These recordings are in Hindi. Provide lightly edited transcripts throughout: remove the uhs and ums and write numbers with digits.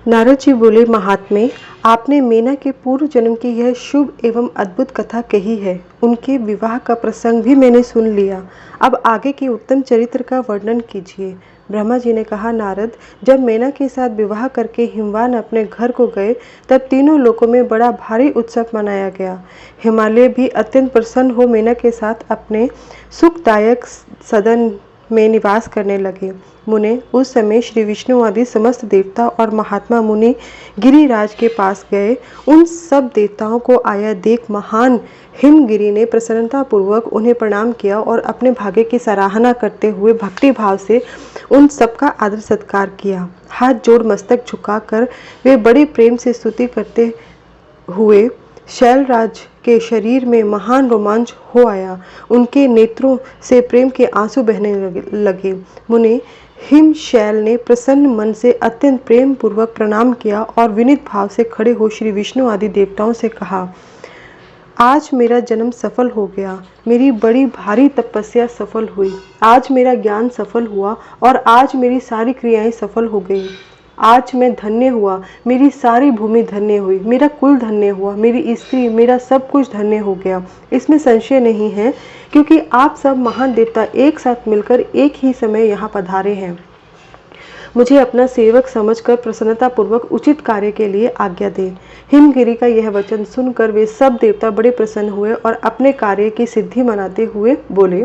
नारद जी बोले, महात्मे, आपने मीना के पूर्व जन्म की यह शुभ एवं अद्भुत कथा कही है। उनके विवाह का प्रसंग भी मैंने सुन लिया। अब आगे के उत्तम चरित्र का वर्णन कीजिए। ब्रह्मा जी ने कहा, नारद, जब मीना के साथ विवाह करके हिमवान अपने घर को गए, तब तीनों लोकों में बड़ा भारी उत्सव मनाया गया। हिमालय भी अत्यंत प्रसन्न हो मीना के साथ अपने सुखदायक सदन में निवास करने लगे। मुने, उस समय श्री विष्णु आदि समस्त देवता और महात्मा मुनि गिरिराज के पास गए। उन सब देवताओं को आया देख महान हिमगिरि ने प्रसन्नता पूर्वक उन्हें प्रणाम किया और अपने भाग्य की सराहना करते हुए भक्ति भाव से उन सबका आदर सत्कार किया। हाथ जोड़ मस्तक झुकाकर वे बड़े प्रेम से स्तुति करते हुए शैलराज के शरीर में महान रोमांच हो आया। उनके नेत्रों से प्रेम के आंसू बहने लगे। मुने, हिम शैल ने प्रसन्न मन से अत्यंत प्रेम पूर्वक प्रणाम किया और विनीत भाव से खड़े हो श्री विष्णु आदि देवताओं से कहा, आज मेरा जन्म सफल हो गया। मेरी बड़ी भारी तपस्या सफल हुई। आज मेरा ज्ञान सफल हुआ और आज मेरी सारी क्रियाएं सफल हो गई। आज मैं धन्य हुआ। मेरी सारी भूमि धन्य हुई। मेरा कुल धन्य हुआ। मेरी स्त्री, मेरा सब कुछ धन्य हो गया। इसमें संशय नहीं है, क्योंकि आप सब महान देवता एक साथ मिलकर एक ही समय यहाँ पधारे हैं। मुझे अपना सेवक समझकर प्रसन्नता पूर्वक उचित कार्य के लिए आज्ञा दे। हिमगिरि का यह वचन सुनकर वे सब देवता बड़े प्रसन्न हुए और अपने कार्य की सिद्धि मनाते हुए बोले।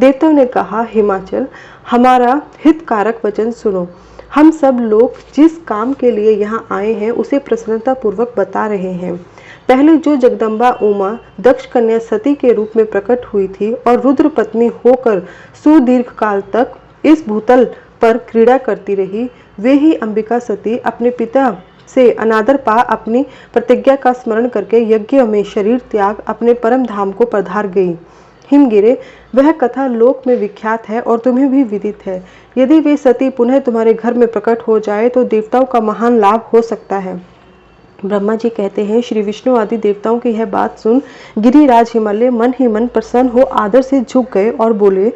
देवताओं ने कहा, हिमाचल, हमारा हितकारक वचन सुनो। हम सब लोग जिस काम के लिए यहाँ आए हैं उसे प्रसन्नता पूर्वक बता रहे हैं। पहले जो जगदम्बा उमा दक्ष कन्या सती के रूप में प्रकट हुई थी और रुद्र पत्नी होकर सुदीर्घ काल तक इस भूतल पर क्रीड़ा करती रही, वे ही अंबिका सती अपने पिता से अनादर पा अपनी प्रतिज्ञा का स्मरण करके यज्ञ में शरीर त्याग अपने परम धाम को पधार गई। हिमगिरे, वह कथा लोक में विख्यात है और तुम्हें भी विदित है। यदि वे सती पुनः तुम्हारे घर में प्रकट हो जाए तो देवताओं का महान लाभ हो सकता है। ब्रह्मा जी कहते हैं, श्री विष्णु आदि देवताओं की यह बात सुन गिरिराज हिमालय मन ही मन प्रसन्न हो आदर से झुक गए और बोले,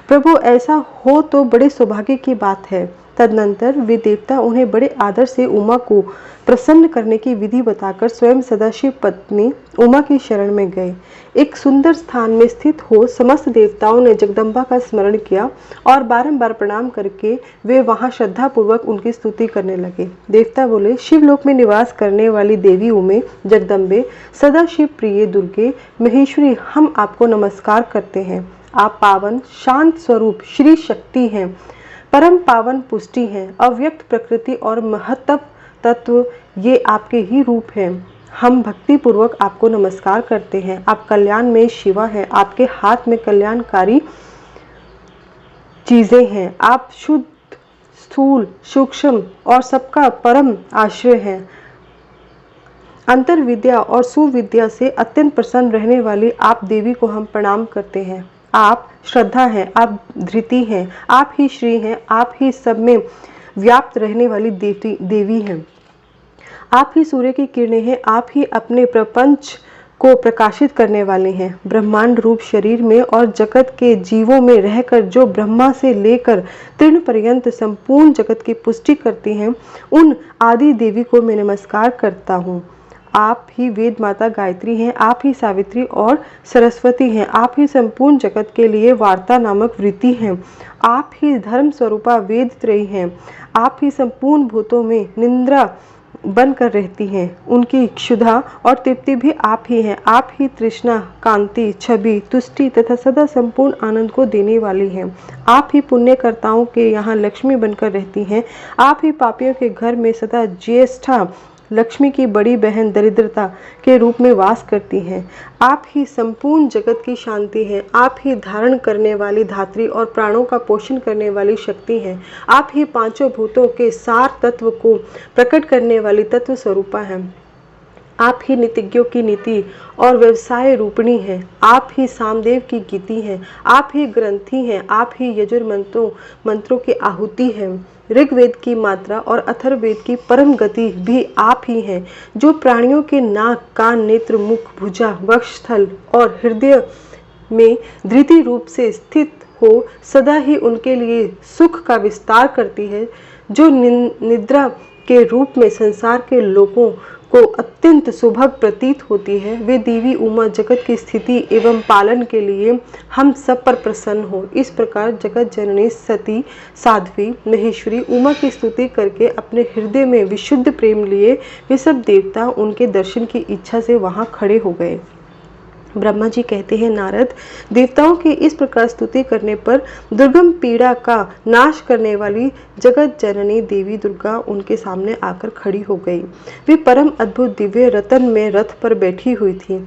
प्रभु, ऐसा हो तो बड़े सौभाग्य की बात है। तदनंतर वे देवता उन्हें बड़े आदर से उमा को प्रसन्न करने की विधि बताकर स्वयं सदाशिव पत्नी उमा की शरण में गए। एक सुंदर स्थान में स्थित हो समस्त देवताओं ने जगदम्बा का स्मरण किया और बारंबार प्रणाम करके वे वहां श्रद्धा पूर्वक उनकी स्तुति करने लगे। देवता बोले, शिवलोक में निवास करने वाली देवी उमे, जगदम्बे, सदाशिव प्रिय दुर्गे, महेश्वरी, हम आपको नमस्कार करते हैं। आप पावन शांत स्वरूप श्री शक्ति हैं, परम पावन पुष्टि हैं, अव्यक्त प्रकृति और महत्व तत्व ये आपके ही रूप हैं। हम भक्ति पूर्वक आपको नमस्कार करते हैं। आप कल्याण में शिवा हैं। आपके हाथ में कल्याणकारी चीजें हैं। आप शुद्ध, स्थूल, सूक्ष्म और सबका परम आश्रय हैं। अंतर विद्या और सुविद्या से अत्यंत प्रसन्न रहने वाली आप देवी को हम प्रणाम करते हैं। आप श्रद्धा हैं, आप धृति हैं, आप ही श्री हैं, आप ही सब में व्याप्त रहने वाली देवी हैं। आप ही सूर्य की किरणें हैं, आप ही अपने प्रपंच को प्रकाशित करने वाले हैं। ब्रह्मांड रूप शरीर में और जगत के जीवों में रहकर जो ब्रह्मा से लेकर तृण पर्यंत संपूर्ण जगत की पुष्टि करती हैं, उन आदि देवी को मैं नमस्कार करता हूँ। आप ही वेद माता गायत्री हैं, आप ही सावित्री और सरस्वती हैं, आप ही संपूर्ण जगत के लिए वार्ता नामक वृत्ति हैं, आप ही धर्म स्वरूपा वेद त्रयी हैं, आप ही संपूर्ण भूतों में निंद्रा बनकर रहती हैं, उनकी क्षुधा और तृप्ति भी आप ही हैं। आप ही तृष्णा, कांति, छवि, तुष्टि तथा सदा संपूर्ण आनंद को देने वाली हैं। आप ही पुण्यकर्ताओं के यहाँ लक्ष्मी बनकर रहती हैं। आप ही पापियों के घर में सदा ज्येष्ठा लक्ष्मी की बड़ी बहन दरिद्रता के रूप में वास करती हैं। आप ही संपूर्ण जगत की शांति हैं। आप ही धारण करने वाली धात्री और प्राणों का पोषण करने वाली शक्ति हैं। आप ही पांचों भूतों के सार तत्व को प्रकट करने वाली तत्व स्वरूपा हैं। आप ही नीतिज्ञों की नीति और व्यवसाय रूपिणी हैं। आप ही सामदेव की गीति हैं। आप ही ग्रंथी हैं। आप ही मंत्रों की आहुति हैं। ऋग्वेद की मात्रा और अथर्ववेद की परम गति भी आप ही हैं, जो प्राणियों के नाक, कान, नेत्र, मुख, भुजा, वक्षस्थल और हृदय में धृति रूप से स्थित हो सदा ही उनके लिए सुख का विस्तार करती है, जो निद्रा के रूप में संसार के लोगों को अत्यंत सुभग प्रतीत होती है, वे देवी उमा जगत की स्थिति एवं पालन के लिए हम सब पर प्रसन्न हो। इस प्रकार जगत जननी सती साध्वी महेश्वरी उमा की स्तुति करके अपने हृदय में विशुद्ध प्रेम लिए वे सब देवता उनके दर्शन की इच्छा से वहां खड़े हो गए। ब्रह्मा जी कहते हैं, नारद, देवताओं की इस प्रकार स्तुति करने पर दुर्गम पीड़ा का नाश करने वाली जगत जननी देवी दुर्गा उनके सामने आकर खड़ी हो गई। वे परम अद्भुत दिव्य रतन में रथ पर बैठी हुई थी।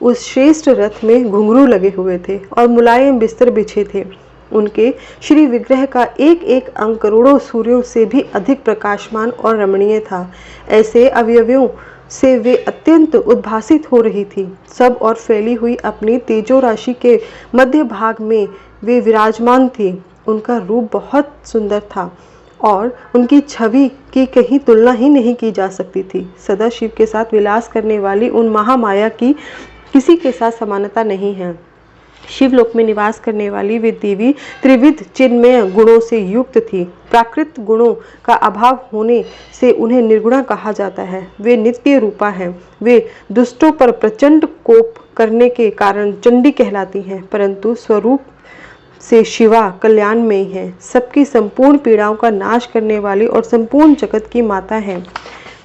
उस श्रेष्ठ रथ में घुंघरू लगे हुए थे और मुलायम बिस्तर बिछे थे। उनके श्री विग्रह का एक एक अंग करोड़ों सूर्यों से भी अधिक प्रकाशमान और रमणीय था। ऐसे अवयवों से वे अत्यंत उद्भासित हो रही थी। सब और फैली हुई अपनी तेजो राशि के मध्य भाग में वे विराजमान थी। उनका रूप बहुत सुंदर था और उनकी छवि की कहीं तुलना ही नहीं की जा सकती थी। सदा शिव के साथ विलास करने वाली उन महामाया की किसी के साथ समानता नहीं है। शिवलोक में निवास करने वाली वे देवी त्रिविध चिन्मय गुणों से युक्त थी। प्राकृत गुणों का अभाव होने से उन्हें निर्गुणा कहा जाता है। वे नित्य रूपा हैं। वे दुष्टों पर प्रचंड कोप करने के कारण चंडी कहलाती हैं, परंतु स्वरूप से शिवा कल्याणमयी है। सबकी संपूर्ण पीड़ाओं का नाश करने वाली और संपूर्ण जगत की माता है।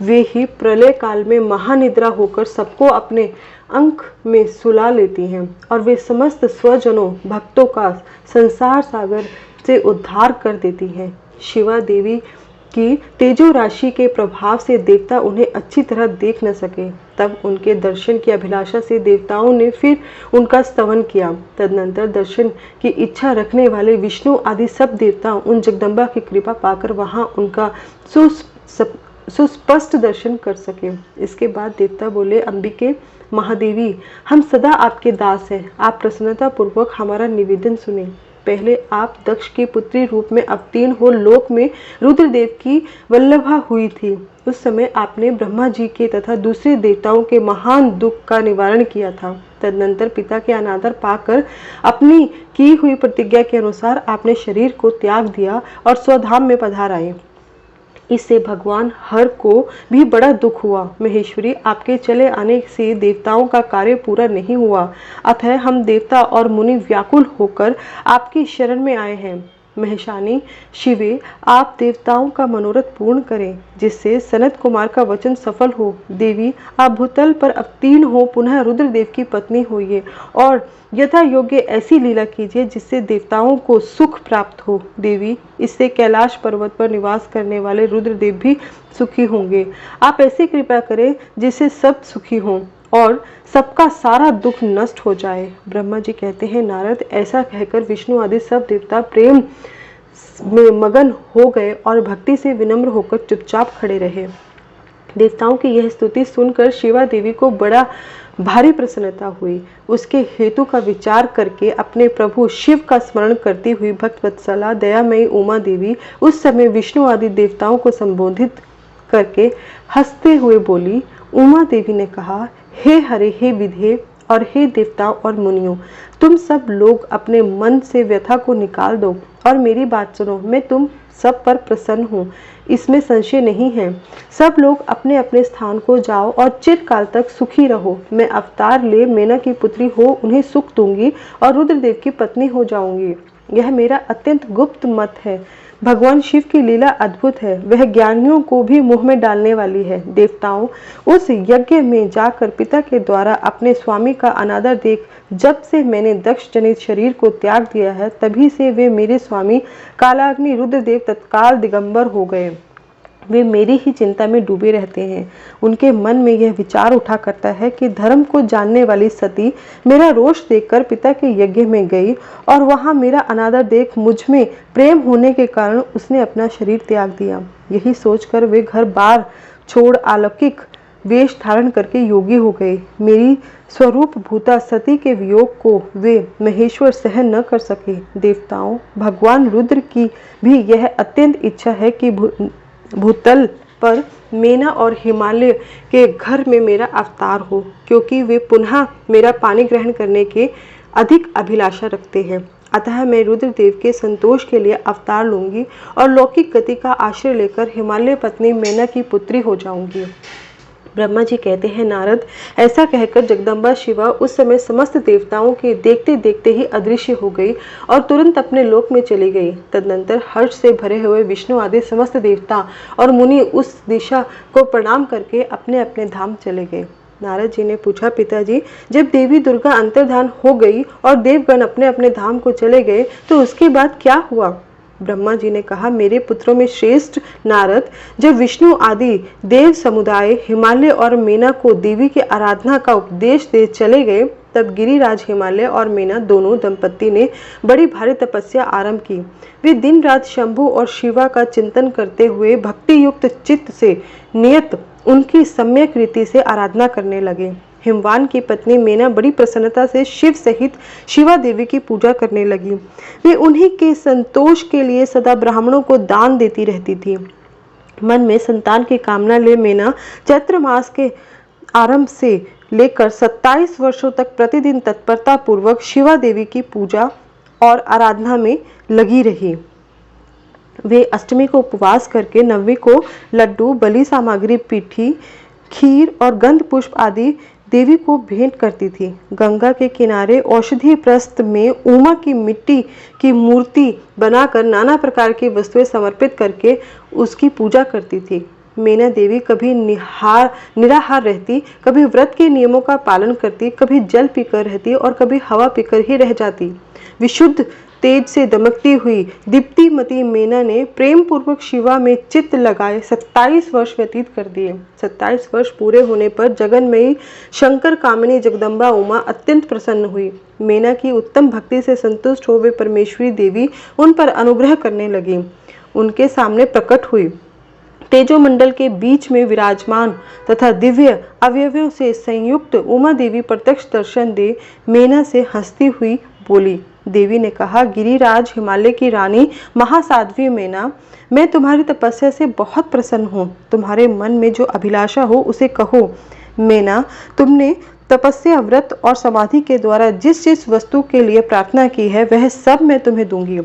वे ही प्रलय काल में महानिद्रा होकर सबको अपने अंक में सुला लेती हैं और वे समस्त स्वजनों भक्तों का संसार सागर से उद्धार कर देती हैं। शिवा देवी की तेजो राशि के प्रभाव से देवता उन्हें अच्छी तरह देख न सके। तब उनके दर्शन की अभिलाषा से देवताओं ने फिर उनका स्तवन किया। तदनंतर दर्शन की इच्छा रखने वाले विष्णु आदि सब देवता उन जगदम्बा की कृपा पाकर वहां उनका सुस्पष्ट दर्शन कर सके। इसके बाद देवता बोले, अंबिके महादेवी, हम सदा आपके दास हैं। आप प्रसन्नता पूर्वक हमारा निवेदन सुने। पहले आप दक्ष की पुत्री रूप में अवतीर्ण हो लोक में रुद्रदेव की वल्लभा हुई थी। उस समय आपने ब्रह्मा जी के तथा दूसरे देवताओं के महान दुख का निवारण किया था। तदनंतर पिता के अनादर पाकर अपनी की हुई प्रतिज्ञा के अनुसार आपने शरीर को त्याग दिया और स्वधाम में पधार आए। इससे भगवान हर को भी बड़ा दुख हुआ। महेश्वरी, आपके चले आने से देवताओं का कार्य पूरा नहीं हुआ, अतः हम देवता और मुनि व्याकुल होकर आपकी शरण में आए हैं। महेशानी, शिवे, आप देवताओं का मनोरथ पूर्ण करें जिससे सनत कुमार का वचन सफल हो। देवी, आप भूतल पर अवतीर्ण हो पुनः रुद्रदेव की पत्नी होइए और यथा योग्य ऐसी लीला कीजिए जिससे देवताओं को सुख प्राप्त हो। देवी, इससे कैलाश पर्वत पर निवास करने वाले रुद्रदेव भी सुखी होंगे। आप ऐसी कृपा करें जिससे सब सुखी हों और सबका सारा दुख नष्ट हो जाए। ब्रह्मा जी कहते हैं, नारद, ऐसा कहकर विष्णु आदि सब देवता प्रेम में मगन हो गए और भक्ति से विनम्र होकर चुपचाप खड़े रहे। देवताओं की यह स्तुति सुनकर शिवा देवी को बड़ा भारी प्रसन्नता हुई। उसके हेतु का विचार करके अपने प्रभु शिव का स्मरण करती हुई भक्त वत्सला दयामयी उमा देवी उस समय विष्णु आदि देवताओं को संबोधित करके हंसते हुए बोली। उमा देवी ने कहा, हे हरे, हे विधे और हे देवताओं और मुनियों, तुम सब लोग अपने मन से व्यथा को निकाल दो और मेरी बात सुनो। मैं तुम सब पर प्रसन्न हूँ, इसमें संशय नहीं है। सब लोग अपने अपने स्थान को जाओ और चिरकाल तक सुखी रहो। मैं अवतार ले मेना की पुत्री हो उन्हें सुख दूंगी और रुद्रदेव की पत्नी हो जाऊंगी। यह मेरा अत्यंत गुप्त मत है। भगवान शिव की लीला अद्भुत है, वह ज्ञानियों को भी मुंह में डालने वाली है। देवताओं, उस यज्ञ में जाकर पिता के द्वारा अपने स्वामी का अनादर देख जब से मैंने दक्ष जनित शरीर को त्याग दिया है, तभी से वे मेरे स्वामी कालाग्नि रुद्रदेव तत्काल दिगंबर हो गए। वे मेरी ही चिंता में डूबे रहते हैं। उनके मन में यह विचार उठा करता है कि धर्म को जानने वाली सती मेरा रोष देखकर पिता के यज्ञ में गई और वहां मेरा अनादर देख मुझ में प्रेम होने के कारण उसने अपना शरीर त्याग दिया। यही सोचकर वे घर बार छोड़ अलौकिक वेश धारण करके योगी हो गए। मेरी स्वरूप भूता सती के वियोग को वे महेश्वर सहन न कर सके। देवताओं, भगवान रुद्र की भी यह अत्यंत इच्छा है कि भूतल पर मेना और हिमालय के घर में मेरा अवतार हो, क्योंकि वे पुनः मेरा पानी ग्रहण करने के अधिक अभिलाषा रखते हैं अतः मैं रुद्रदेव के संतोष के लिए अवतार लूंगी और लौकिक गति का आश्रय लेकर हिमालय पत्नी मेना की पुत्री हो जाऊंगी। ब्रह्मा जी कहते हैं, नारद, ऐसा कहकर जगदम्बा शिवा उस समय समस्त देवताओं के देखते देखते ही अदृश्य हो गई और तुरंत अपने लोक में चली गई। तदनंतर हर्ष से भरे हुए विष्णु आदि समस्त देवता और मुनि उस दिशा को प्रणाम करके अपने अपने धाम चले गए। नारद जी ने पूछा, पिताजी, जब देवी दुर्गा अंतर्धान हो गई और देवगण अपने अपने धाम को चले गए तो उसके बाद क्या हुआ? ब्रह्मा जी ने कहा, मेरे पुत्रों में श्रेष्ठ नारद, जब विष्णु आदि देव समुदाय हिमालय और मेना को देवी की आराधना का उपदेश दे चले गए, तब गिरिराज हिमालय और मेना दोनों दंपत्ति ने बड़ी भारी तपस्या आरंभ की। वे दिन रात शंभु और शिवा का चिंतन करते हुए भक्ति युक्त चित्त से नियत उनकी सम्यक रीति से आराधना करने लगे। हिमवान की पत्नी मेना बड़ी प्रसन्नता से शिव सहित शिवा देवी की पूजा करने लगी। वे उन्हीं के संतोष के लिए सदा ब्राह्मणों को दान देती रहती थी। मन में संतान की कामना ले मेना चैत्र मास के आरंभ से लेकर 27 वर्षों तक प्रतिदिन तत्परता पूर्वक शिवा देवी की पूजा और आराधना में लगी रही। वे अष्टमी को उपवास करके नवमी को लड्डू, बलि सामग्री, पीठी, खीर और गंध पुष्प आदि देवी को भेंट करती थी। गंगा के किनारे औषधि प्रस्थ में उमा की मिट्टी की मूर्ति बनाकर नाना प्रकार की वस्तुएं समर्पित करके उसकी पूजा करती थी। मेना देवी कभी निराहार रहती, कभी व्रत के नियमों का पालन करती, कभी जल पीकर रहती और कभी हवा पीकर ही रह जाती। विशुद्ध तेज से दमकती हुई दीप्तिमती मेना ने प्रेम पूर्वक शिवा में चित्त लगाए 27 वर्ष व्यतीत कर दिए। 27 वर्ष पूरे होने पर जगन्मयी शंकर कामिनी जगदम्बा उमा अत्यंत प्रसन्न हुई। मेना की उत्तम भक्ति से संतुष्ट हो वे परमेश्वरी देवी उन पर अनुग्रह करने लगी। उनके सामने प्रकट हुई। तेजोमंडल के बीच में विराजमान तथा दिव्य अवयवों से संयुक्त उमा देवी प्रत्यक्ष दर्शन दे मेना से हंसती हुई बोली। देवी ने कहा, गिरिराज हिमालय की रानी महासाध्वी मेना, मैं तुम्हारी तपस्या से बहुत प्रसन्न हूँ। तुम्हारे मन में जो अभिलाषा हो उसे कहो। मेना, तुमने तपस्या, व्रत और समाधि के द्वारा जिस जिस वस्तु के लिए प्रार्थना की है वह सब मैं तुम्हें दूंगी।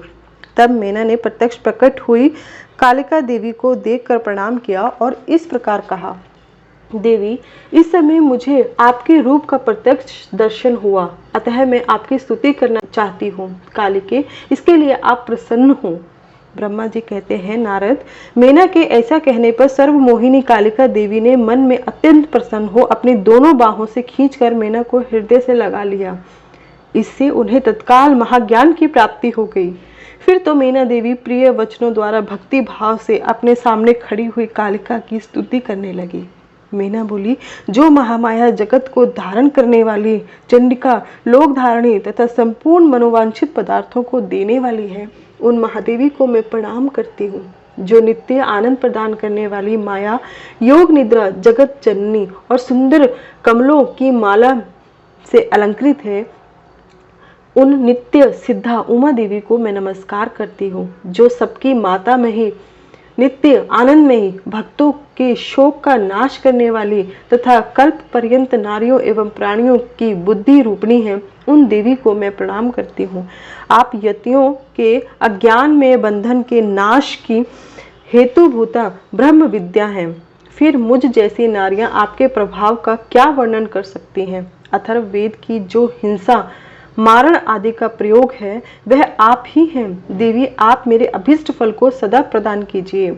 तब मेना ने प्रत्यक्ष प्रकट हुई कालिका देवी को देखकर प्रणाम किया और इस प्रकार कहा, देवी, इस समय मुझे आपके रूप का प्रत्यक्ष दर्शन हुआ, अतः मैं आपकी स्तुति करना चाहती हूँ। कालिके, इसके लिए आप प्रसन्न हो। ब्रह्मा जी कहते हैं, नारद, मेना के ऐसा कहने पर सर्वमोहिनी कालिका देवी ने मन में अत्यंत प्रसन्न हो अपनी दोनों बाहों से खींचकर मेना को हृदय से लगा लिया। इससे उन्हें तत्काल महाज्ञान की प्राप्ति हो गई। फिर तो मेना देवी प्रिय वचनों द्वारा भक्ति भाव से अपने सामने खड़ी हुई कालिका की स्तुति करने लगी। मेना बोली, जो महामाया जगत को धारण करने वाली चंडिका, लोक धारणी तथा संपूर्ण मनोवांछित पदार्थों को देने वाली है, उन महादेवी को मैं प्रणाम करती हूँ। जो नित्य आनंद प्रदान करने वाली माया, योग निद्रा, जगत जननी और सुंदर कमलों की माला से अलंकृत है, उन नित्य सिद्धा उमा देवी को मैं नमस्कार करती हूँ। जो सबकी माता में ही, नित्य आनंद में ही, भक्तों के शोक का नाश करने वाली तथा कल्प पर्यंत नारियों एवं प्राणियों की बुद्धि रूपणी है, उन देवी को मैं प्रणाम करती हूँ। आप यतियों के अज्ञान में बंधन के नाश की हेतुभूता ब्रह्म विद्या हैं। फिर मुझ जैसी नारियां आपके प्रभाव का क्या वर्णन कर सकती हैं। अथर्व वेद की जो हिंसा, मारण आदि का प्रयोग है वह आप ही हैं। देवी, आप मेरे अभिष्ट फल को सदा प्रदान कीजिए।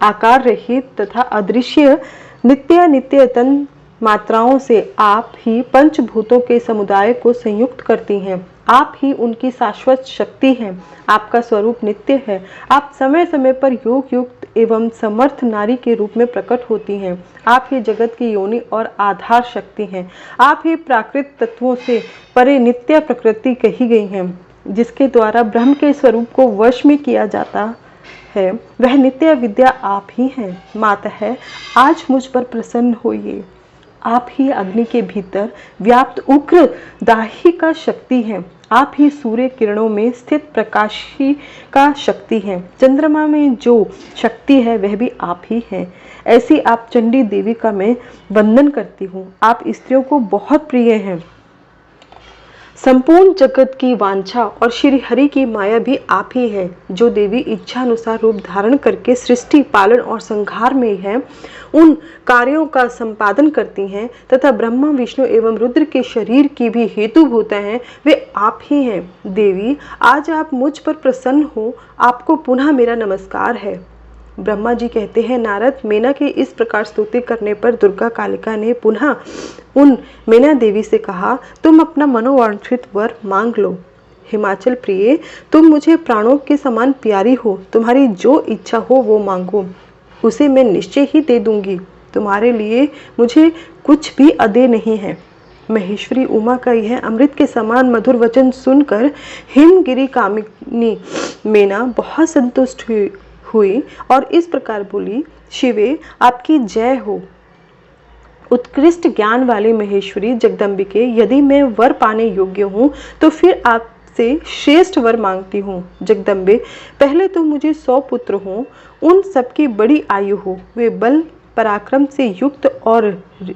आकार रहित तथा अदृश्य नित्य नित्य तन मात्राओं से आप ही पंचभूतों के समुदाय को संयुक्त करती हैं। आप ही उनकी शाश्वत शक्ति हैं। आपका स्वरूप नित्य है। आप समय समय पर योग युक्त एवं समर्थ नारी के रूप में प्रकट होती हैं। आप ही जगत की योनि और आधार शक्ति हैं। आप ही प्राकृत तत्वों से परे नित्य प्रकृति कही गई हैं। जिसके द्वारा ब्रह्म के स्वरूप को वश में किया जाता है, वह नित्य विद्या आप ही हैं। मातः, आज मुझ पर प्रसन्न होइए। आप ही अग्नि के भीतर व्याप्त उग्र दाही का शक्ति हैं। आप ही सूर्य किरणों में स्थित प्रकाशी का शक्ति हैं। चंद्रमा में जो शक्ति है वह भी आप ही हैं। ऐसी आप चंडी देवी का मैं वंदन करती हूँ। आप स्त्रियों को बहुत प्रिय हैं। संपूर्ण जगत की वांछा और श्री हरि की माया भी आप ही है, जो देवी इच्छा अनुसार रूप धारण करके सृष्टि, पालन और संहार में है उन कार्यों का संपादन करती हैं तथा ब्रह्मा, विष्णु एवं रुद्र के शरीर की भी हेतुभूत हैं, वे आप ही हैं। देवी, आज आप मुझ पर प्रसन्न हो, आपको पुनः मेरा नमस्कार है। ब्रह्मा जी कहते हैं, नारद, मेना के इस प्रकार स्तुति करने पर दुर्गा कालिका ने पुनः उन मेना देवी से कहा, तुम अपना मनोवांछित वर मांग लो। हिमाचल प्रिय, तुम मुझे प्राणों के समान प्यारी हो, तुम्हारी जो इच्छा हो वो मांगो, उसे मैं निश्चय ही दे दूंगी। तुम्हारे लिए मुझे कुछ भी अदे नहीं है। महेश्वरी उमा का यह अमृत के समान मधुर वचन सुनकर हिमगिरी कामिनी मेना बहुत संतुष्ट हुई और इस प्रकार बोली, शिवे, आपकी जय हो। उत्कृष्ट ज्ञान वाली महेश्वरी जगदम्बिके, यदि मैं वर पाने योग्य हूँ तो फिर आपसे श्रेष्ठ वर मांगती हूँ। जगदम्बे, पहले तो मुझे 100 पुत्र हों, उन सबकी बड़ी आयु हो, वे बल पराक्रम से युक्त और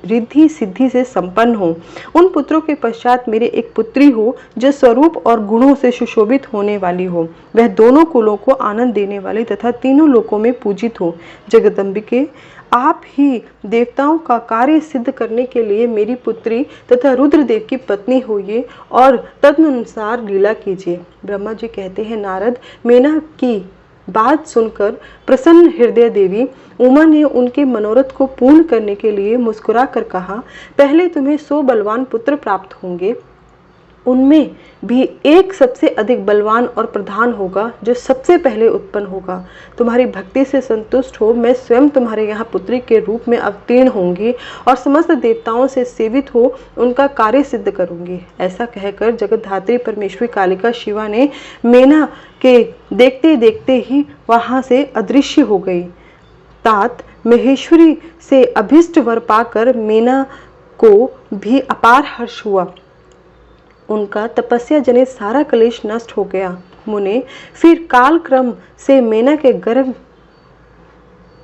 रिद्धि सिद्धि से संपन्न हो। उन पुत्रों के पश्चात मेरे एक पुत्री हो, जो स्वरूप और गुणों से सुशोभित होने वाली हो। वह दोनों कुलों को आनंद देने वाली तथा तीनों लोकों में पूजित हो। जगदम्बिके, आप ही देवताओं का कार्य सिद्ध करने के लिए मेरी पुत्री तथा रुद्रदेव की पत्नी होइए और तदनुसार लीला कीजिए। ब्रह्मा जी कहते हैं, नारद, मेना की बात सुनकर प्रसन्न हृदय देवी उमा ने उनके मनोरथ को पूर्ण करने के लिए मुस्कुरा कर कहा, पहले तुम्हें 100 बलवान पुत्र प्राप्त होंगे, उनमें भी एक सबसे अधिक बलवान और प्रधान होगा, जो सबसे पहले उत्पन्न होगा। तुम्हारी भक्ति से संतुष्ट हो, मैं स्वयं तुम्हारे यहाँ पुत्री के रूप में अवतीर्ण होंगी और समस्त देवताओं से सेवित हो उनका कार्य सिद्ध करूंगी। ऐसा कहकर जगतधात्री परमेश्वरी कालिका शिवा ने मेना के देखते देखते ही वहां से अदृश्य हो गई। तात महेश्वरी से अभिष्ट वर पाकर मेना को भी अपार हर्ष हुआ। उनका तपस्या जनित सारा कलेश नष्ट हो गया। मुने, फिर काल क्रम से मेना के गर्भ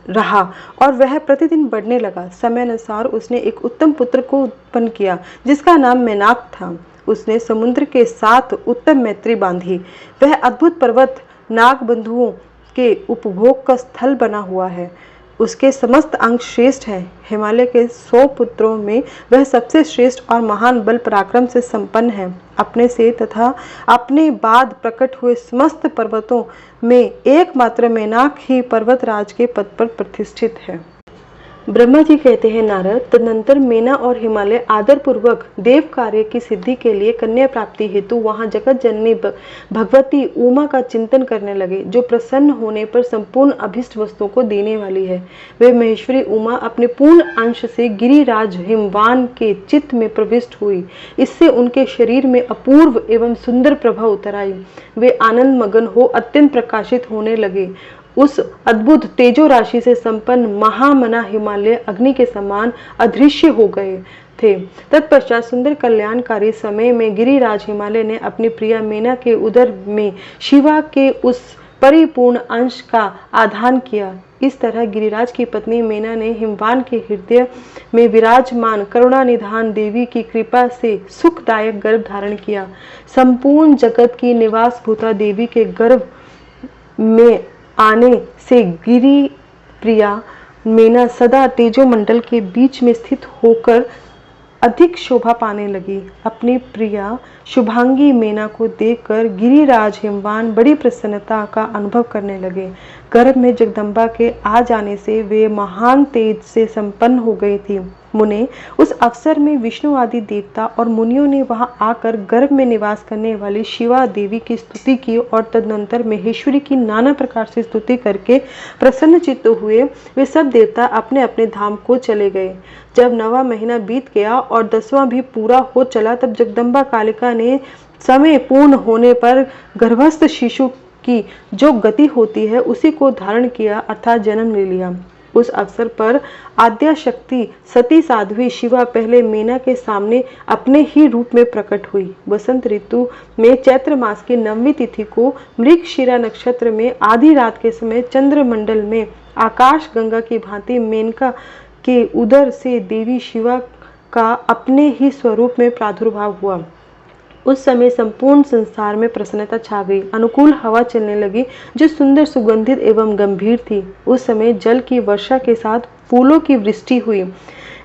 रहा और वह प्रतिदिन बढ़ने लगा। समय अनुसार उसने एक उत्तम पुत्र को उत्पन्न किया, जिसका नाम मेनाक था। उसने समुद्र के 7 उत्तम मैत्री बांधी। वह अद्भुत पर्वत नाग बंधुओं के उपभोग का स्थल बना हुआ है। उसके समस्त अंग श्रेष्ठ हैं। हिमालय के 100 पुत्रों में वह सबसे श्रेष्ठ और महान बल पराक्रम से संपन्न है। अपने से तथा अपने बाद प्रकट हुए समस्त पर्वतों में एकमात्र मेनाक ही पर्वतराज के पद पर प्रतिष्ठित है। ब्रह्मा जी कहते हैं, नारद, तदनंतर मेना और हिमालय आदर पूर्वक देव कार्य की सिद्धि के लिए कन्या प्राप्ति हेतु वहां जगत जननी भगवती उमा का चिंतन करने लगे, जो प्रसन्न होने पर संपूर्ण अभिष्ट वस्तुओं को देने वाली है। वे महेश्वरी उमा अपने पूर्ण अंश से गिरिराज हिमवान के चित्त में प्रविष्ट हुई। इससे उनके शरीर में अपूर्व एवं सुंदर प्रभा उतर आई। वे आनंद मगन हो अत्यंत प्रकाशित होने लगे। उस अद्भुत तेजो राशि से संपन्न महामना हिमालय अग्नि के समान अदृश्य हो गए थे। तत्पश्चात सुंदर कल्याणकारी समय में गिरिराज हिमालय ने अपनी प्रिया मेना के उदर में शिवा के उस परिपूर्ण अंश का आधान किया। इस तरह गिरिराज की पत्नी मेना ने हिमवान के हृदय में विराजमान करुणानिधान देवी की कृपा से सुखदायक गर्भ धारण किया। संपूर्ण जगत की निवास भूता देवी के गर्भ में आने से गिरि प्रिया मेना सदा तेजोमंडल के बीच में स्थित होकर अधिक शोभा पाने लगी। अपनी प्रिया शुभांगी मेना को देखकर गिरिराज हिमवान बड़ी प्रसन्नता का अनुभव करने लगे। गर्भ में जगदम्बा के आ जाने से वे महान तेज से संपन्न हो गई थी। मुने, उस अवसर में विष्णु आदि देवता और मुनियों ने वहां आकर गर्भ में निवास करने वाली शिवा देवी की स्तुति की और तदनंतर महेश्वरी की नाना प्रकार से स्तुति करके प्रसन्न चित्त हुए। वे सब देवता अपने अपने धाम को चले गए। जब 9वां महीना बीत गया और 10वां भी पूरा हो चला, तब जगदम्बा कालिका ने समय पूर्ण होने पर गर्भस्थ शिशु की जो गति होती है उसी को धारण किया, अर्थात जन्म ले लिया। उस अवसर पर आद्या शक्ति सती साध्वी शिवा पहले मेना के सामने अपने ही रूप में प्रकट हुई। वसंत ऋतु में चैत्र मास की 9वीं तिथि को मृगशिरा नक्षत्र में आधी रात के समय चंद्रमंडल में आकाश गंगा की भांति मेनका के उदर से देवी शिवा का अपने ही स्वरूप में प्रादुर्भाव हुआ। उस समय संपूर्ण संसार में प्रसन्नता छा गई। अनुकूल हवा चलने लगी जो सुंदर, सुगंधित एवं गंभीर थी। उस समय जल की वर्षा के साथ फूलों की वृष्टि हुई।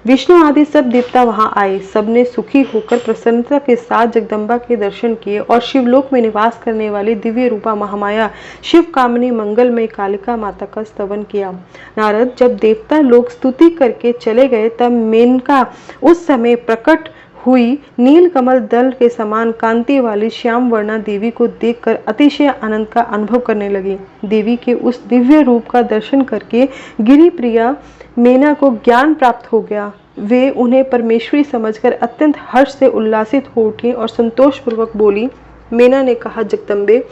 विष्णु आदि सब देवता वहां आए। सबने सुखी होकर प्रसन्नता के साथ जगदम्बा के दर्शन किए और शिवलोक में निवास करने वाली दिव्य रूपा महामाया शिव कामिनी मंगलमय कालिका माता का स्तवन किया। नारद, जब देवता लोग स्तुति करके चले गए तब मेनका उस समय प्रकट हुई नील कमल दल के समान कांति वाली श्याम वर्णा देवी को देखकर अतिशय आनंद का अनुभव करने लगी। देवी के उस दिव्य रूप का दर्शन करके गिरि प्रिया मेना को ज्ञान प्राप्त हो गया। वे उन्हें परमेश्वरी समझकर अत्यंत हर्ष से उल्लासित हो उठी और संतोष पूर्वक बोली। मेना ने कहा, जगदम्बे,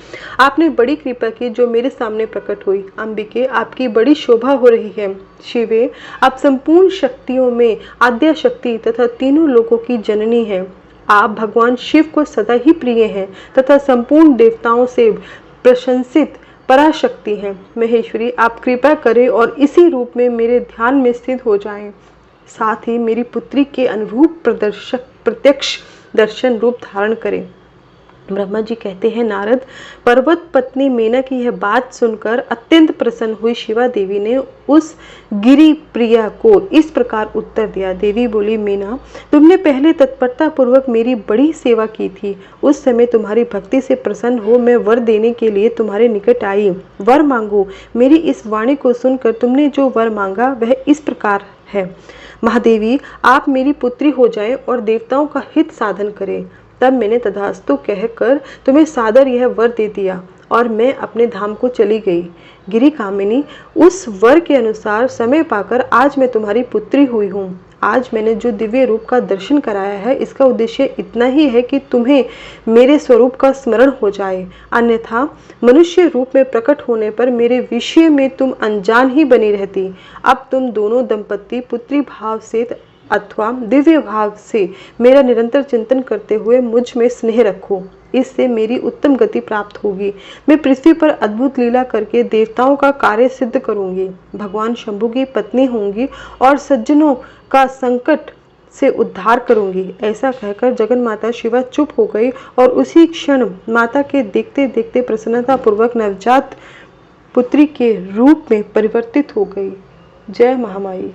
आपने बड़ी कृपा की जो मेरे सामने प्रकट हुई। अंबिके, आपकी बड़ी शोभा हो रही है। शिवे, आप संपूर्ण शक्तियों में आद्या शक्ति तथा तीनों लोकों की जननी हैं। आप भगवान शिव को सदा ही प्रिय हैं तथा संपूर्ण देवताओं से प्रशंसित पराशक्ति हैं। महेश्वरी, आप कृपा करें और इसी रूप में मेरे ध्यान में स्थित हो जाएं। साथ ही मेरी पुत्री के अनुरूप प्रत्यक्ष दर्शन रूप धारण करें। ब्रह्मा जी कहते हैं, नारद, पर्वत पत्नी मेना की यह बात सुनकर अत्यंत प्रसन्न हुई शिवा देवी ने उस गिरि प्रिया को इस प्रकार उत्तर दिया। देवी बोली, मेना, तुमने पहले तत्परता पूर्वक मेरी बड़ी सेवा की थी। उस समय तुम्हारी भक्ति से प्रसन्न हो मैं वर देने के लिए तुम्हारे निकट आई। वर मांगो। मेरी इस वाणी को सुनकर तुमने जो वर मांगा वह इस प्रकार है। महादेवी, आप मेरी पुत्री हो जाएं और देवताओं का हित साधन करें। तब मैंने तथास्तु कहकर तुम्हें सादर यह वर दे दिया और मैं अपने धाम को चली गई। गिरि कामिनी, उस वर के अनुसार समय पाकर आज मैं तुम्हारी पुत्री हुई हूँ। आज मैंने जो दिव्य रूप का दर्शन कराया है इसका उद्देश्य इतना ही है कि तुम्हें मेरे स्वरूप का स्मरण हो जाए, अन्यथा मनुष्य रूप में प्रकट होने पर मेरे विषय में तुम अनजान ही बनी रहती। अब तुम दोनों दंपत्ति पुत्री भाव से अथवा दिव्य भाव से मेरा निरंतर चिंतन करते हुए मुझ में स्नेह रखो। इससे मेरी उत्तम गति प्राप्त होगी। मैं पृथ्वी पर अद्भुत लीला करके देवताओं का कार्य सिद्ध करूंगी। भगवान शंभु की पत्नी होंगी और सज्जनों का संकट से उद्धार करूंगी। ऐसा कहकर जगन माता शिवा चुप हो गई और उसी क्षण माता के देखते देखते प्रसन्नता पूर्वक नवजात पुत्री के रूप में परिवर्तित हो गई। जय महामाई।